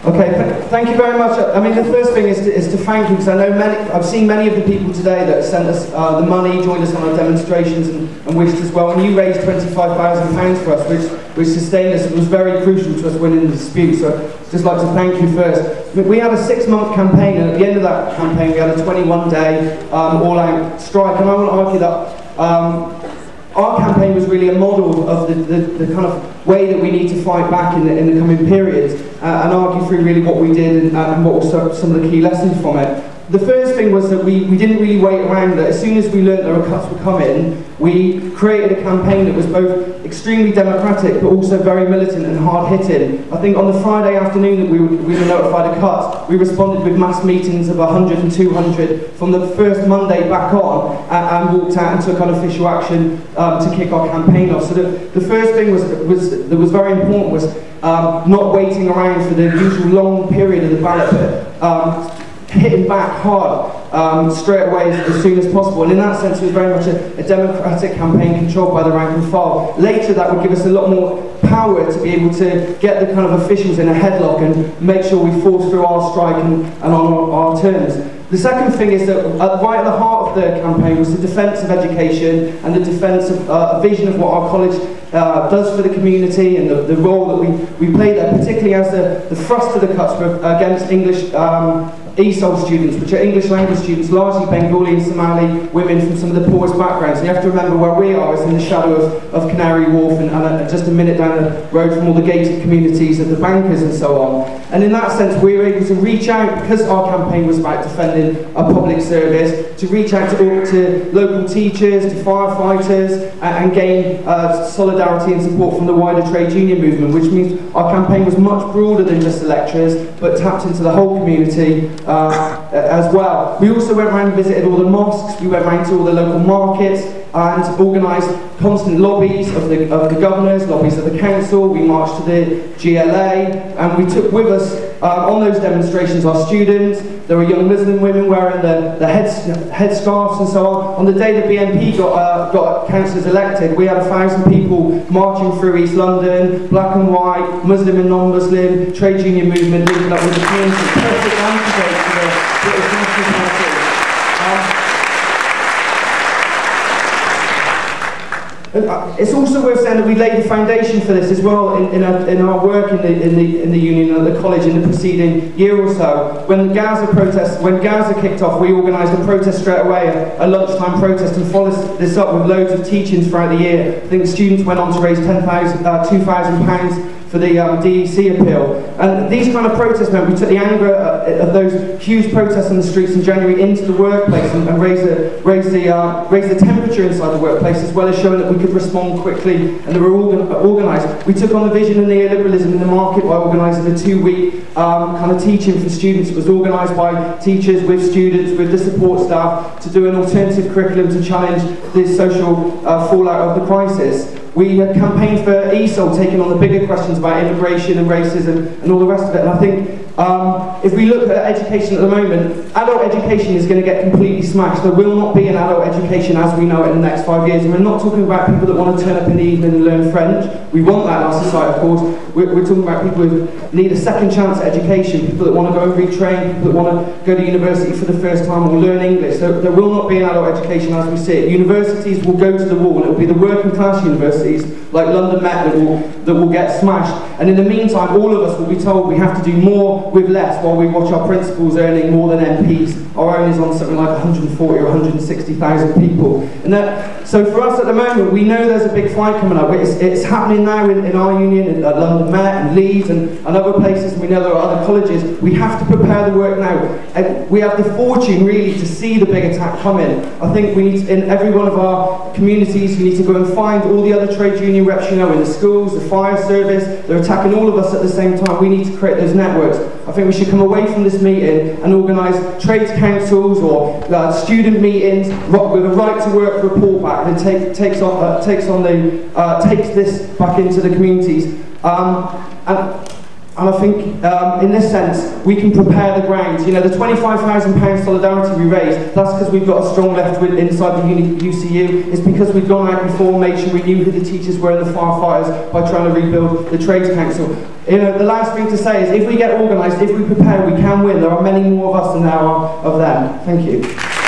Okay, thank you very much. I mean, the first thing is to thank you, because I know I've seen many of the people today that sent us the money, joined us on our demonstrations, and wished as well. And you raised £25,000 for us, which sustained us. It was very crucial to us winning the dispute. So I'd just like to thank you first. We had a 6-month campaign, and at the end of that campaign, we had a 21-day all-out strike. And I want to argue that our campaign was really a model of the kind of way that we need to fight back in the coming periods, and argue through really what we did and what were some of the key lessons from it. The first thing was that we didn't really wait around. That as soon as we learnt there were cuts were coming, we created a campaign that was both extremely democratic but also very militant and hard-hitting. I think on the Friday afternoon that we were notified of cuts, we responded with mass meetings of 100 and 200 from the first Monday back on, and walked out and took unofficial action to kick our campaign off. So the first thing that was very important was not waiting around for the usual long period of the ballot, but hitting back hard straight away as soon as possible. And in that sense, it was very much a democratic campaign controlled by the rank and file. Later, that would give us a lot more power to be able to get the kind of officials in a headlock and make sure we force through our strike and on our terms. The second thing is that right at the heart of the campaign was the defence of education and the defence of a vision of what our college does for the community, and the role that we play there, particularly as the thrust of the cuts were against English ESOL students, which are English language students, largely Bengali and Somali women from some of the poorest backgrounds. And you have to remember where we are is in the shadow of Canary Wharf, and just a minute down the road from all the gated communities of the bankers and so on. And in that sense, we were able to reach out, because our campaign was about defending a public service, to reach out to local teachers, to firefighters, and gain solidarity and support from the wider trade union movement, which means our campaign was much broader than just the lecturers, but tapped into the whole community as well. We also went around and visited all the mosques, we went around to all the local markets, and organised constant lobbies of the governors, lobbies of the council. We marched to the GLA, and we took with us on those demonstrations our students. There were young Muslim women wearing the headscarves and so on. On the day the BNP got councillors elected, we had 1,000 people marching through East London, black and white, Muslim and non-Muslim, trade union movement, linking up with the community. Perfect antidote to the British National Party. It's also worth saying that we laid the foundation for this as well in our work in the union and the college in the preceding year or so. When Gaza kicked off, we organised a protest straight away, a lunchtime protest, and followed this up with loads of teachings throughout the year. I think students went on to raise £2,000 for the DEC appeal. And these kind of protests meant we took the anger of those huge protests on the streets in January into the workplace, and raised the temperature inside the workplace, as well as showing that we could respond quickly and that we were organised. We took on the vision of neoliberalism in the market by organising a 2-week kind of teaching for students. It was organised by teachers with students, with the support staff, to do an alternative curriculum to challenge the social fallout of the crisis. We had campaigned for ESOL, taking on the bigger questions about immigration and racism and all the rest of it. And I think if we look at education at the moment, adult education is going to get completely smashed. There will not be an adult education as we know it in the next 5 years. And we're not talking about people that want to turn up in the evening and learn French. We want that in our society, of course. We're talking about people who need a second chance at education, people that want to go and retrain, people that want to go to university for the first time or learn English. So there will not be an adult education as we see it. Universities will go to the wall, and it will be the working class universities like London Met that will get smashed. And in the meantime, all of us will be told we have to do more with less, while we watch our principals earning more than MPs. Our own is on something like 140 or 160,000 people. And so for us at the moment, we know there's a big fight coming up. It's happening now in our union, at London Met and Leeds and other places, and we know there are other colleges. We have to prepare the work now. And we have the fortune really to see the big attack coming. I think we need to, in every one of our communities, we need to go and find all the other trade union reps, you know, in the schools, the fire service. They're attacking all of us at the same time. We need to create those networks. I think we should come away from this meeting and organise trades councils or student meetings with a right to work report back that takes this back into the communities. And And I think, in this sense, we can prepare the ground. You know, the £25,000 solidarity we raised, that's because we've got a strong left wing inside the UCU. It's because we've gone out before and made sure we knew who the teachers were and the firefighters by trying to rebuild the Trades Council. You know, the last thing to say is, if we get organised, if we prepare, we can win. There are many more of us than there are of them. Thank you.